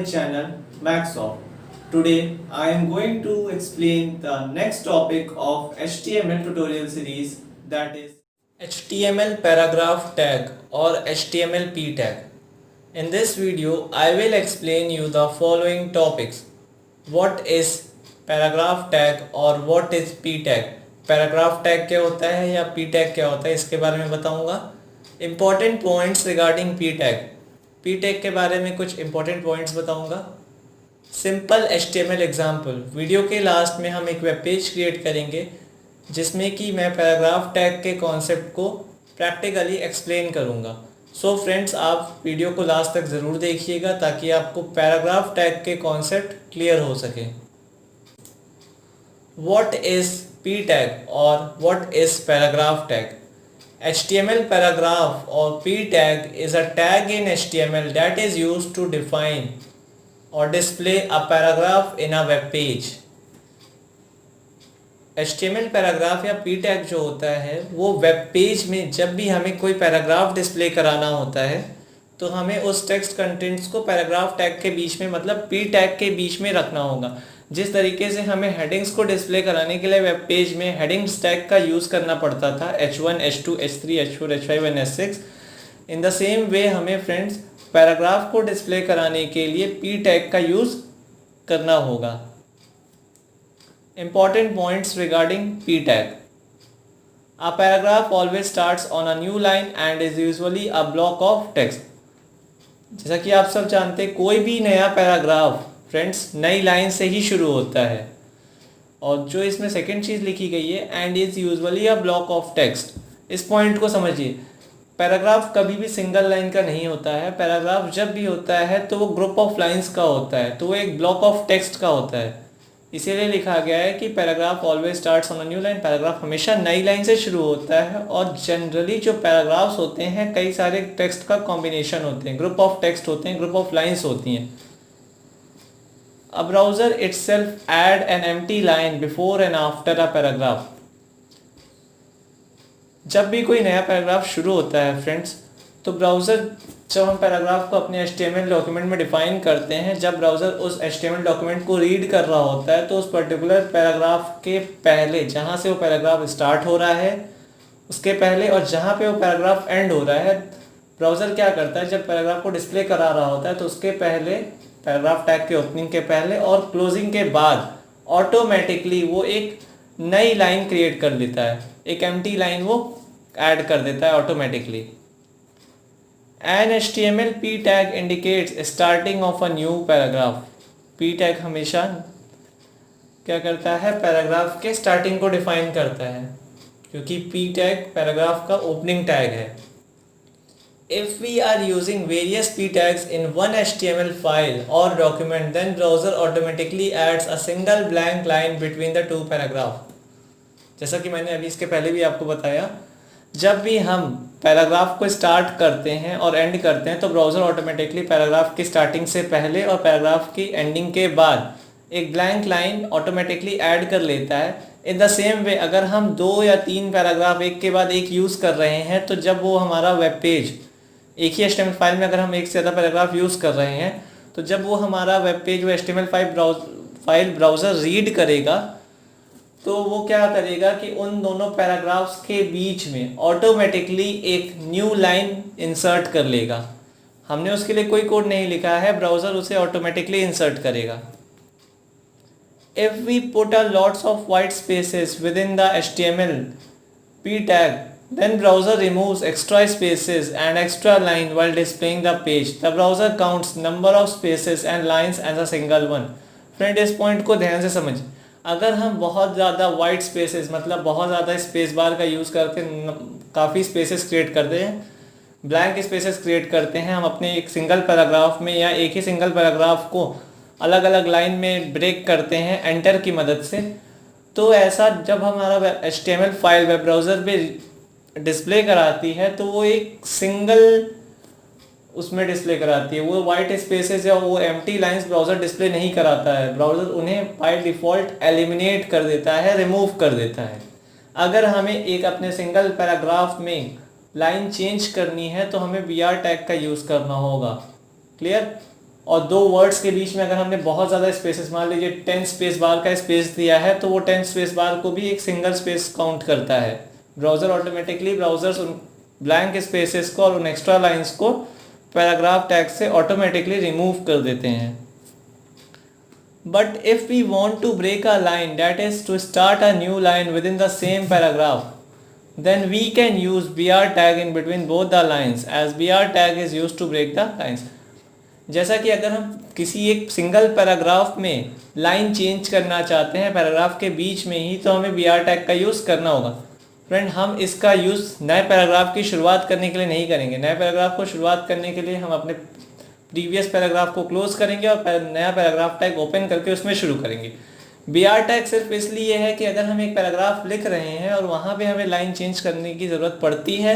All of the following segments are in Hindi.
channel Maxoff. Today I am going to explain the next topic of HTML tutorial series, that is HTML paragraph tag or HTML p tag. In this video I will explain you the following topics. What is paragraph tag और what is p tag? Paragraph tag क्या होता है या p टैग क्या होता है, इसके बारे में बताऊंगा. Important points regarding p tag के बारे में कुछ इम्पॉर्टेंट पॉइंट्स बताऊंगा. Simple HTML example. वीडियो के लास्ट में हम एक वेब पेज क्रिएट करेंगे जिसमें कि मैं पैराग्राफ टैग के कॉन्सेप्ट को प्रैक्टिकली एक्सप्लेन करूंगा. सो फ्रेंड्स, आप वीडियो को लास्ट तक ज़रूर देखिएगा ताकि आपको पैराग्राफ टैग के कॉन्सेप्ट क्लियर हो सके. What is p tag or what is paragraph tag? HTML paragraph or p tag is a tag in HTML that is used to define or display a paragraph in a web page. HTML paragraph या p टैग जो होता है वो वेब पेज में जब भी हमें कोई पैराग्राफ डिस्प्ले कराना होता है तो हमें उस टेक्स्ट कंटेंट्स को पैराग्राफ टैग के बीच में, मतलब p टैग के बीच में रखना होगा. जिस तरीके से हमें हेडिंग्स को डिस्प्ले कराने के लिए वेब पेज में हेडिंग्स टैग का यूज़ करना पड़ता था, H1, H2, H3, H4, H5 and H6. In the same way हमें फ्रेंड्स पैराग्राफ को डिस्प्ले कराने के लिए p टैग का यूज़ करना होगा. Important points regarding p tag. A paragraph always starts on a new line and is usually a block of text. जैसा कि आप सब जानते हैं, कोई भी नया पैराग्राफ फ्रेंड्स नई लाइन से ही शुरू होता है. और जो इसमें सेकंड चीज़ लिखी गई है, and is usually a block of text. इस पॉइंट को समझिए. पैराग्राफ कभी भी सिंगल लाइन का नहीं होता है. पैराग्राफ जब भी होता है तो वो ग्रुप ऑफ लाइंस का होता है, तो वो एक ब्लॉक ऑफ टेक्स्ट का होता है. इसीलिए लिखा गया है कि paragraph always starts on a new line. Paragraph हमेशा नई लाइन से शुरू होता है और जनरली जो पैराग्राफ्स होते हैं कई सारे टेक्स्ट का कॉम्बिनेशन होते हैं, ग्रुप ऑफ टेक्स्ट होते हैं, ग्रुप ऑफ लाइंस होती हैं. A browser itself add an empty line before and after a paragraph. जब भी कोई नया पैराग्राफ शुरू होता है फ्रेंड्स, तो ब्राउज़र जब हम पैराग्राफ को अपने HTML डॉक्यूमेंट में डिफाइन करते हैं, जब ब्राउज़र उस HTML डॉक्यूमेंट को रीड कर रहा होता है तो उस पर्टिकुलर पैराग्राफ के पहले जहाँ से वो पैराग्राफ स्टार्ट हो रहा है उसके पहले और जहाँ पे वो पैराग्राफ एंड हो रहा है, ब्राउज़र क्या करता है, जब पैराग्राफ को डिस्प्ले करा रहा होता है तो उसके पहले पैराग्राफ टैग के ओपनिंग के पहले और क्लोजिंग के बाद ऑटोमेटिकली वो एक नई लाइन क्रिएट कर लेता है, एक एम्प्टी लाइन वो ऐड कर देता है automatically. An HTML p tag indicates starting of a new paragraph. p tag हमेशा क्या करता है, पैराग्राफ के स्टार्टिंग को डिफाइन करता है, क्योंकि p टैग पैराग्राफ का ओपनिंग टैग है. If we are using various p tags in one HTML file or document, then browser automatically adds a single blank line between the two paragraph. जैसा कि मैंने अभी इसके पहले भी आपको बताया, जब भी हम पैराग्राफ को स्टार्ट करते हैं और एंड करते हैं तो ब्राउज़र ऑटोमेटिकली पैराग्राफ की स्टार्टिंग से पहले और पैराग्राफ की एंडिंग के बाद एक ब्लैंक लाइन ऑटोमेटिकली ऐड कर लेता है. इन द सेम वे अगर हम 2 या 3 पैराग्राफ एक के बाद एक यूज़ कर रहे हैं तो जब वो हमारा वेब पेज एक ही HTML फाइल में अगर हम एक से ज़्यादा पैराग्राफ यूज़ कर रहे हैं तो जब वो हमारा वेब पेज वो HTML फाइल ब्राउज़र रीड करेगा तो वो क्या करेगा कि उन दोनों पैराग्राफ्स के बीच में ऑटोमेटिकली एक न्यू लाइन इंसर्ट कर लेगा. हमने उसके लिए कोई कोड नहीं लिखा है, ब्राउज़र उसे ऑटोमेटिकली इंसर्ट करेगा. If we put a lots of white spaces within the HTML p tag, then browser removes extra spaces and extra line while displaying the page. The browser counts number of spaces and lines as a single one. Friend, इस पॉइंट को ध्यान से समझ. अगर हम बहुत ज़्यादा वाइट स्पेसेस, मतलब बहुत ज़्यादा स्पेस बार का यूज़ करके काफ़ी स्पेसेस क्रिएट करते हैं, ब्लैंक स्पेसेस क्रिएट करते हैं हम अपने एक सिंगल पैराग्राफ में, या एक ही सिंगल पैराग्राफ को अलग अलग लाइन में ब्रेक करते हैं एंटर की मदद से, तो ऐसा जब हमारा HTML फाइल वेब ब्राउज़र पे डिस्प्ले कराती है तो वो एक सिंगल उसमें डिस्प्ले कराती है. वो वाइट स्पेसेस या वो एम्प्टी लाइंस ब्राउज़र डिस्प्ले नहीं कराता है. ब्राउज़र उन्हें बाय डिफ़ॉल्ट एलिमिनेट कर देता है, रिमूव कर देता है. अगर हमें एक अपने सिंगल पैराग्राफ में लाइन चेंज करनी है तो हमें br टैग का यूज़ करना होगा. क्लियर? और दो वर्ड्स के बीच में अगर हमने बहुत ज़्यादा स्पेसेस, मान लीजिए 10 स्पेस बार का स्पेस दिया है, तो वो 10 स्पेस बार को भी एक सिंगल स्पेस काउंट करता है। ब्राउज़र ऑटोमेटिकली ब्राउज़र्स उन ब्लैंक स्पेसेस को और उन एक्स्ट्रा लाइंस को पैराग्राफ टैग से ऑटोमेटिकली रिमूव कर देते हैं। But if we want to break a line, that is to start a new line within the same paragraph, then we can use br tag in between both the lines, as br tag is used to break the lines. जैसा कि अगर हम किसी एक सिंगल पैराग्राफ में लाइन चेंज करना चाहते हैं पैराग्राफ के बीच में ही, तो हमें br टैग का यूज़ करना होगा। फ्रेंड, हम इसका यूज़ नए पैराग्राफ की शुरुआत करने के लिए नहीं करेंगे। नए पैराग्राफ को शुरुआत करने के लिए हम अपने प्रीवियस पैराग्राफ को क्लोज करेंगे और नया पैराग्राफ टैग ओपन करके उसमें शुरू करेंगे। br टैग सिर्फ इसलिए है कि अगर हम एक पैराग्राफ लिख रहे हैं और वहाँ पे हमें लाइन चेंज करने की ज़रूरत पड़ती है,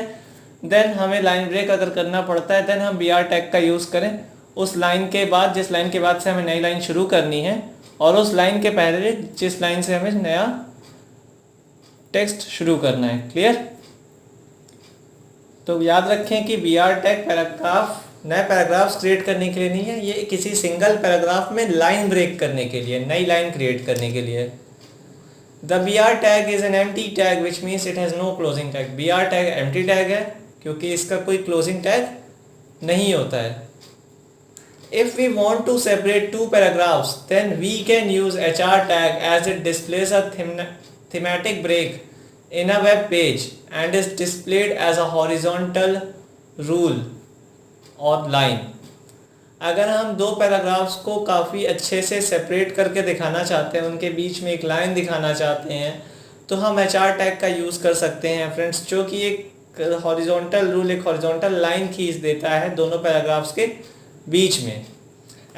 देन हमें लाइन ब्रेक अगर करना पड़ता है, देन हम br टैग का यूज़ करें उस लाइन के बाद, जिस लाइन के बाद से हमें नई लाइन शुरू करनी है, और उस लाइन के पहले जिस लाइन से हमें नया टेक्स्ट शुरू करना है। क्लियर? तो याद रखें कि br टैग नए पैराग्राफ्स क्रिएट करने के लिए नहीं है, ये किसी सिंगल पैराग्राफ में लाइन ब्रेक करने के लिए, नई लाइन क्रिएट करने के लिए। The br tag is an empty tag which means it has no closing tag. br tag empty tag है क्योंकि इसका कोई क्लोजिंग टैग नहीं होता है। If we want to separate two paragraphs, then we can use hr tag as it displays a thematic break in a web page and is displayed as a horizontal rule और लाइन। अगर हम दो पैराग्राफ्स को काफ़ी अच्छे से सेपरेट करके दिखाना चाहते हैं, उनके बीच में एक लाइन दिखाना चाहते हैं, तो हम HR टैग का यूज़ कर सकते हैं फ्रेंड्स, जो कि एक हॉरिजॉन्टल रूल, एक हॉरिजॉन्टल लाइन खींच देता है दोनों पैराग्राफ्स के बीच में।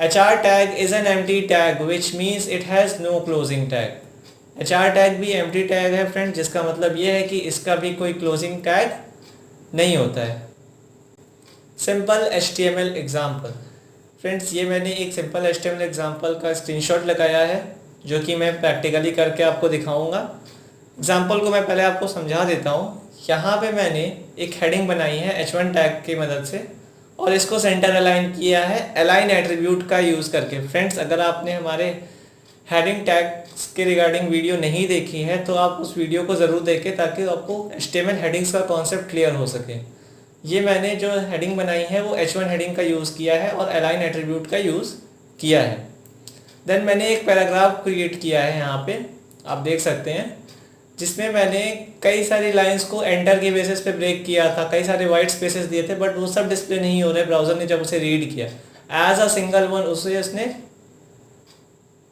HR tag is an empty tag which means it has no closing tag. HR tag भी एम्प्टी टैग है फ्रेंड्स, जिसका मतलब ये है कि इसका भी कोई क्लोजिंग टैग नहीं होता है। Simple HTML example. फ्रेंड्स, ये मैंने एक सिंपल HTML एग्जाम्पल का स्क्रीनशॉट लगाया है जो कि मैं प्रैक्टिकली करके आपको दिखाऊंगा। एग्जाम्पल को मैं पहले आपको समझा देता हूँ। यहाँ पे मैंने एक हेडिंग बनाई है H1 टैग की मदद से और इसको सेंटर अलाइन किया है अलाइन एट्रीब्यूट का यूज़ करके। फ्रेंड्स, अगर आपने हमारे हेडिंग टैग्स के रिगार्डिंग वीडियो नहीं देखी है तो आप उस वीडियो को ज़रूर देखें ताकि आपको HTML हेडिंग्स का कॉन्सेप्ट क्लियर हो सके। ये मैंने जो हेडिंग बनाई है वो H1 हेडिंग का यूज़ किया है और अलाइन एट्रीब्यूट का यूज़ किया है। देन मैंने एक पैराग्राफ क्रिएट किया है यहाँ पे, आप देख सकते हैं, जिसमें मैंने कई सारी लाइंस को एंटर के बेसिस पे ब्रेक किया था, कई सारे वाइट स्पेसेस दिए थे, बट वो सब डिस्प्ले नहीं हो रहे। ब्राउज़र ने जब उसे रीड किया एज अ सिंगल वन, उसे उसने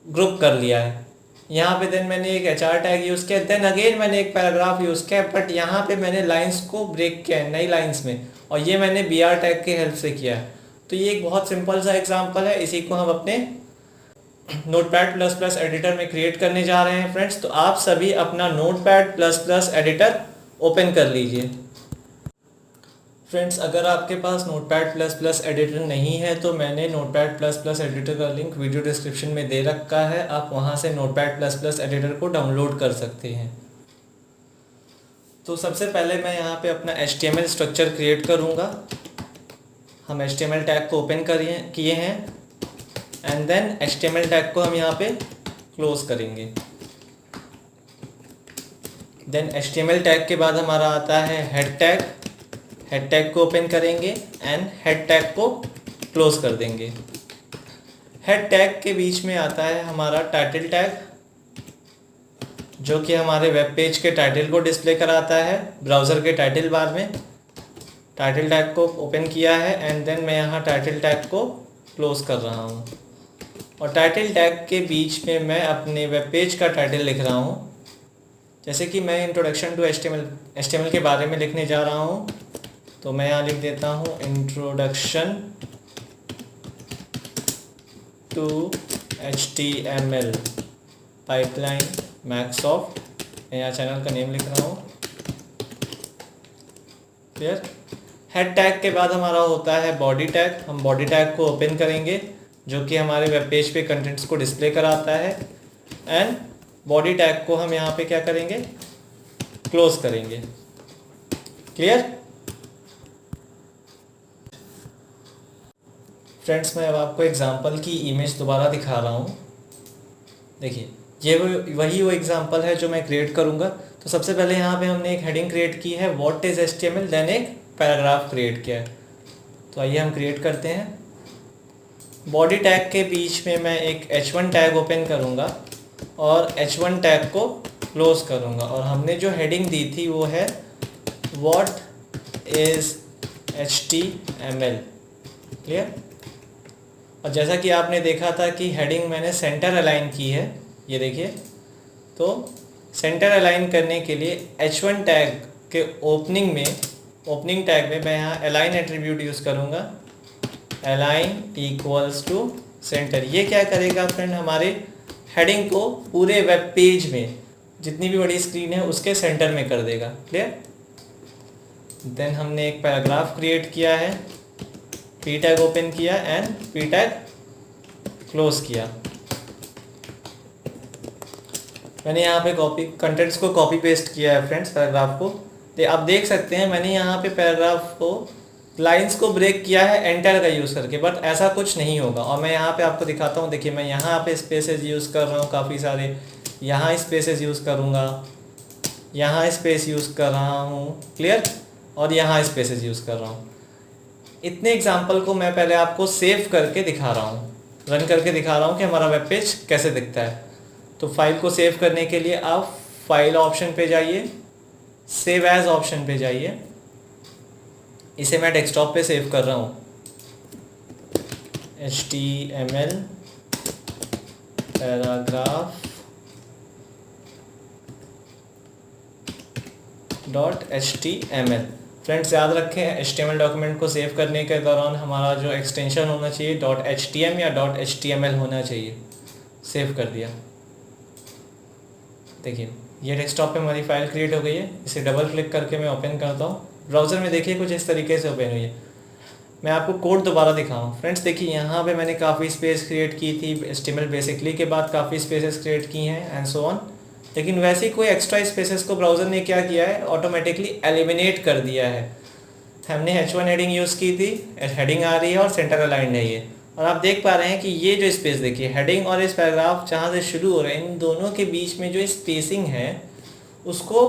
ग्रुप कर लिया है। यहाँ पे देन मैंने एक HR टैग यूज़ किया, देन अगेन मैंने एक पैराग्राफ यूज़ किया, बट यहाँ पे मैंने लाइंस को ब्रेक किया है नई लाइंस में, और ये मैंने br टैग के हेल्प से किया है। तो ये एक बहुत सिंपल सा एग्जांपल है, इसी को हम अपने नोटपैड++ एडिटर में क्रिएट करने जा रहे हैं फ्रेंड्स। तो आप सभी अपना नोटपैड++ एडिटर ओपन कर लीजिए। फ्रेंड्स, अगर आपके पास नोटपैड++ एडिटर नहीं है तो मैंने नोटपैड++ एडिटर का लिंक वीडियो डिस्क्रिप्शन में दे रखा है, आप वहां से नोटपैड++ एडिटर को डाउनलोड कर सकते हैं। तो सबसे पहले मैं यहाँ पे अपना HTML स्ट्रक्चर क्रिएट करूँगा। हम HTML टैग को ओपन किए हैं एंड देन HTML टैग को हम यहाँ पे क्लोज करेंगे। देन HTML टैग के बाद हमारा आता है हेड टैग। हेड टैग को ओपन करेंगे एंड हेड टैग को क्लोज कर देंगे। हेड टैग के बीच में आता है हमारा टाइटल टैग, जो कि हमारे वेब पेज के टाइटल को डिस्प्ले कराता है ब्राउज़र के टाइटल बार में। टाइटल टैग को ओपन किया है एंड देन मैं यहाँ टाइटल टैग को क्लोज कर रहा हूँ, और टाइटल टैग के बीच में मैं अपने वेब पेज का टाइटल लिख रहा हूँ। जैसे कि मैं इंट्रोडक्शन टू HTML के बारे में लिखने जा रहा हूँ, तो मैं यहाँ लिख देता हूँ इंट्रोडक्शन टू HTML पाइपलाइन मैक्सॉफ्ट। मैं यहाँ चैनल का नेम लिख रहा हूँ। क्लियर? हेड टैग के बाद हमारा होता है बॉडी टैग। हम बॉडी टैग को ओपन करेंगे, जो कि हमारे वेब पेज पे कंटेंट्स को डिस्प्ले कराता है, एंड बॉडी टैग को हम यहाँ पे क्या करेंगे, क्लोज करेंगे। क्लियर? फ्रेंड्स मैं अब आपको एग्जांपल की इमेज दोबारा दिखा रहा हूँ। देखिए ये वही एग्जांपल है जो मैं क्रिएट करूँगा। तो सबसे पहले यहाँ पे हमने एक हेडिंग क्रिएट की है व्हाट इज़ HTML, देन एक पैराग्राफ क्रिएट किया है। तो आइए हम क्रिएट करते हैं। बॉडी टैग के बीच में मैं एक H1 टैग ओपन करूँगा और H1 टैग को क्लोज करूँगा, और हमने जो हेडिंग दी थी वो है व्हाट इज़ HTML। क्लियर। और जैसा कि आपने देखा था कि हेडिंग मैंने सेंटर अलाइन की है, ये देखिए। तो सेंटर अलाइन करने के लिए H1 टैग के ओपनिंग टैग में मैं यहाँ अलाइन एट्रीब्यूट यूज़ करूँगा, अलाइन इक्वल्स टू सेंटर। ये क्या करेगा फ्रेंड, हमारे हेडिंग को पूरे वेब पेज में जितनी भी बड़ी स्क्रीन है उसके सेंटर में कर देगा। क्लियर। देन हमने एक पैराग्राफ क्रिएट किया है, पी टैग ओपन किया एंड पी टैग क्लोज किया। मैंने यहाँ पे कंटेंट्स को कॉपी पेस्ट किया है फ्रेंड्स पैराग्राफ को। आप देख सकते हैं मैंने यहाँ पे पैराग्राफ को लाइंस को ब्रेक किया है एंटर का यूज़ करके, बट ऐसा कुछ नहीं होगा। और मैं यहाँ पे आपको दिखाता हूँ। देखिए मैं यहाँ पे स्पेसेस यूज़ कर रहा हूँ काफ़ी सारे, यहाँ स्पेसेस यूज़ करूँगा, यहाँ स्पेस यूज़ कर रहा हूँ। क्लियर। और यहाँ स्पेसेस यूज़ कर रहा हूँ। इतने एग्जाम्पल को मैं पहले आपको सेव करके दिखा रहा हूँ, रन करके दिखा रहा हूँ कि हमारा वेब पेज कैसे दिखता है। तो फाइल को सेव करने के लिए आप फाइल ऑप्शन पे जाइए, सेव एज ऑप्शन पे जाइए। इसे मैं डेस्कटॉप पे सेव कर रहा हूँ, HTML पैराग्राफ .html। फ्रेंड्स याद रखें HTML डॉक्यूमेंट को सेव करने के दौरान हमारा जो एक्सटेंशन होना चाहिए .htm या .html होना चाहिए। सेव कर दिया। देखिए ये डेस्कटॉप पे हमारी फाइल क्रिएट हो गई है। इसे डबल क्लिक करके मैं ओपन करता हूँ। ब्राउज़र में देखिए कुछ इस तरीके से ओपन हुई है। मैं आपको कोड दोबारा दिखाऊँ। फ्रेंड्स देखिए यहाँ पे मैंने काफ़ी स्पेस क्रिएट की थी HTML बेसिकली के बाद काफ़ी स्पेसेस क्रिएट की हैं एंड सो ऑन। लेकिन वैसे ही कोई एक्स्ट्रा स्पेसेस को ब्राउज़र ने क्या किया है, ऑटोमेटिकली एलिमिनेट कर दिया है। हमने H1 हेडिंग यूज़ की थी, हेडिंग आ रही है और सेंटर अलाइंड है ये। और आप देख पा रहे हैं कि ये जो स्पेस देखिए हेडिंग और इस पैराग्राफ जहाँ से शुरू हो रहे हैं इन दोनों के बीच में जो स्पेसिंग है उसको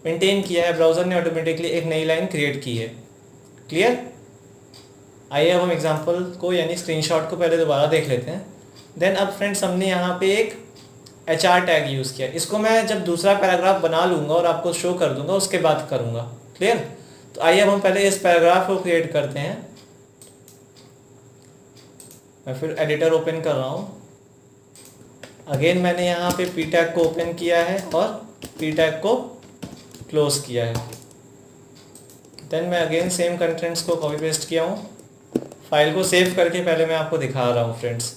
मेंटेन किया है ब्राउज़र ने, ऑटोमेटिकली एक नई लाइन क्रिएट की है। क्लियर। आइए अब हम एग्जांपल को यानी स्क्रीनशॉट को पहले दोबारा देख लेते हैं। देन अब फ्रेंड्स हमने यहाँ पे एक HR टैग यूज़ किया। इसको मैं जब दूसरा पैराग्राफ बना लूँगा और आपको शो कर दूँगा उसके बाद करूँगा। क्लियर। तो आइए अब हम पहले इस पैराग्राफ को क्रिएट करते हैं। मैं फिर एडिटर ओपन कर रहा हूँ। अगेन मैंने यहाँ पे पी टैग को ओपन किया है और पी टैग को क्लोज किया है। देन मैं अगेन सेम कंटेंट्स को कॉपी पेस्ट किया हूँ। फाइल को सेव करके पहले मैं आपको दिखा रहा हूँ फ्रेंड्स।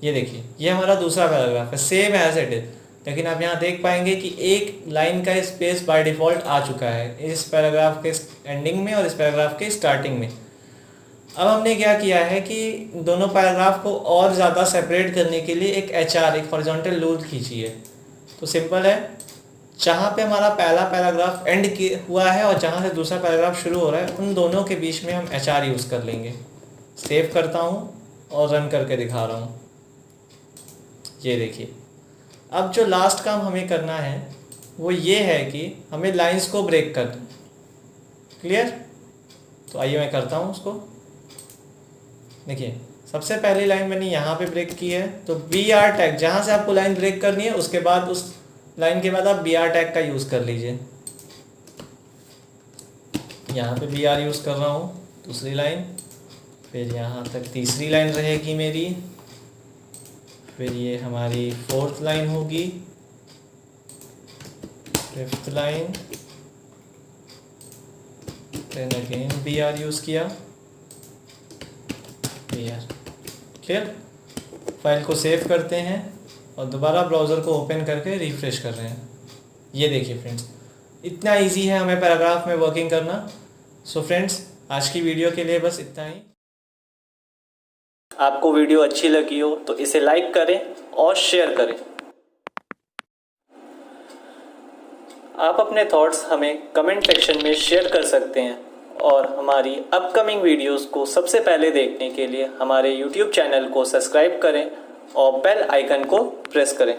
ये देखिए ये हमारा दूसरा पैराग्राफ है, सेम एज इट इज। लेकिन आप यहाँ देख पाएंगे कि एक लाइन का स्पेस बाय डिफ़ॉल्ट आ चुका है इस पैराग्राफ के एंडिंग में और इस पैराग्राफ के स्टार्टिंग में। अब हमने क्या किया है कि दोनों पैराग्राफ को और ज़्यादा सेपरेट करने के लिए एक HR एक हॉरिजॉन्टल लूप खींची है। तो सिंपल है, जहाँ पे हमारा पहला पैराग्राफ एंड हुआ है और जहाँ से दूसरा पैराग्राफ शुरू हो रहा है उन दोनों के बीच में हम HR यूज़ कर लेंगे। सेव करता हूँ और रन करके दिखा रहा हूँ। ये देखिए अब जो लास्ट काम हमें करना है वो ये है कि हमें लाइंस को ब्रेक करना है। क्लियर। तो आइए मैं करता हूँ उसको। देखिए सबसे पहली लाइन मैंने यहाँ पे ब्रेक की है, तो BR टैग जहाँ से आपको लाइन ब्रेक करनी है उसके बाद उस लाइन के बाद आप BR टैग का यूज़ कर लीजिए। यहाँ पे BR यूज़ कर रहा हूँ दूसरी लाइन, फिर यहाँ तक तीसरी लाइन रहेगी मेरी, फिर ये हमारी फोर्थ लाइन होगी, fifth line, then again BR use किया, BR। क्लियर। फाइल को सेव करते हैं और दोबारा ब्राउज़र को ओपन करके रिफ्रेश कर रहे हैं। ये देखिए फ्रेंड्स इतना इजी है हमें पैराग्राफ में वर्किंग करना। सो फ्रेंड्स आज की वीडियो के लिए बस इतना ही। आपको वीडियो अच्छी लगी हो तो इसे लाइक करें और शेयर करें। आप अपने थॉट्स हमें कमेंट सेक्शन में शेयर कर सकते हैं और हमारी अपकमिंग वीडियोस को सबसे पहले देखने के लिए हमारे YouTube चैनल को सब्सक्राइब करें और बेल आइकन को प्रेस करें।